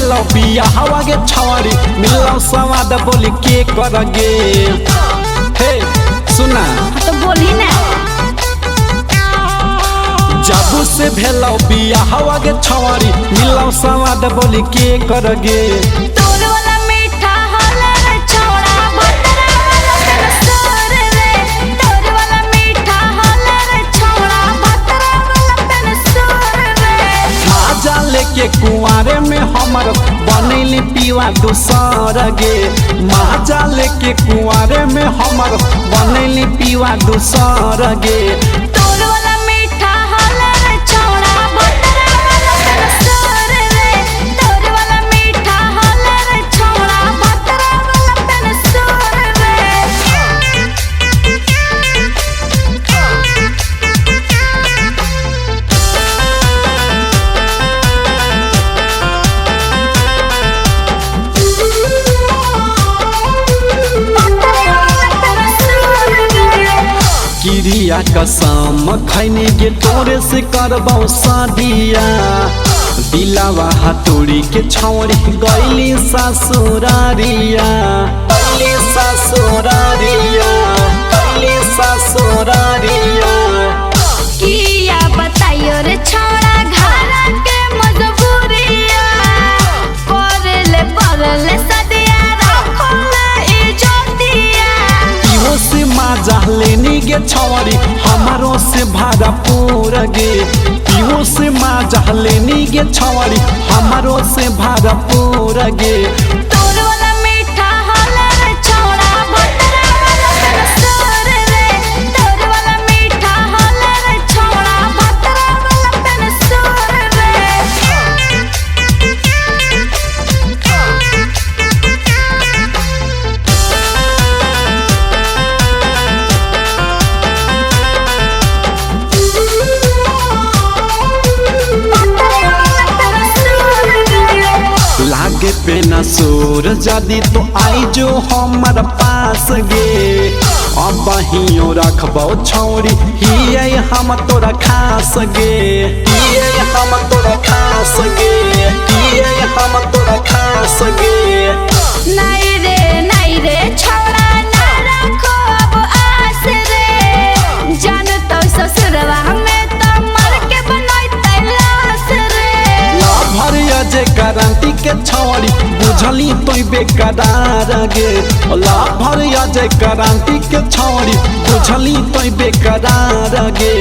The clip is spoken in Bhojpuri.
भेलो बिया हवा गे छवारी मिलो स्वाद बोली के करगे। हे सुना तो बोली ना जब से भेलो बिया हवा गे छवारी मिलो स्वाद बोली के करगे। तोर वाला मीठा होला रे छौड़ा भतरा वाला तेरा सोर रे। तोर वाला मीठा होला रे छौड़ा भतरा वाला तेरा सोर रे। माजा लेके कुआरे में हमर बनैली पीवा दूसर गे। माजा लेके कुआरे में हमर बनैली पीवा दूसर गे। तोर वाला मीठा होला रे छौड़ा भतरा वाला तेरा सोर रे। तोर वाला मीठा होला रे छौड़ा भतरा वाला तेरा सोर किरिया कसम खैनी के तोरे से करबौ शादिया। दिलावा हथौड़ी के छौड़ी गईली ससुरारिया। गईली ससुरारिया गईली ससुरारिया। किया बताइयो रे छौड़ा घर के मजबूरिया। परले सदिया रखल इज्जतिया। इहो से माजा लेनी गे छौड़ी हमारो से भाड़ा पूरा गे। इहो से माजा लेनी गे छौड़ी हमारो से भाड़ा पूरा गे। तोर वाला मीठा होला रे छौड़ा भतरा वाला तेरा सोर रे। तोर वाला मीठा होला रे छौड़ा भतरा वाला तेरा सोर लागे पे न सोर जदी तो आई जो हमर पास गे। अब हियो रखबौ छौरी हिये हम तोरा खास गे। हिये हम तोरा खास गे हिये हम तोरा खास गे। नहीं रे छौड़ा ना रखो अब आस रे। जान तो ससुरवा में तो मर के बनैतै लाश रे। भर अजय क्रांति के छौरी बुझली तोय बेकरार गे। भर अजय क्रांति के छौरी बुझली तोय बेकरार गे।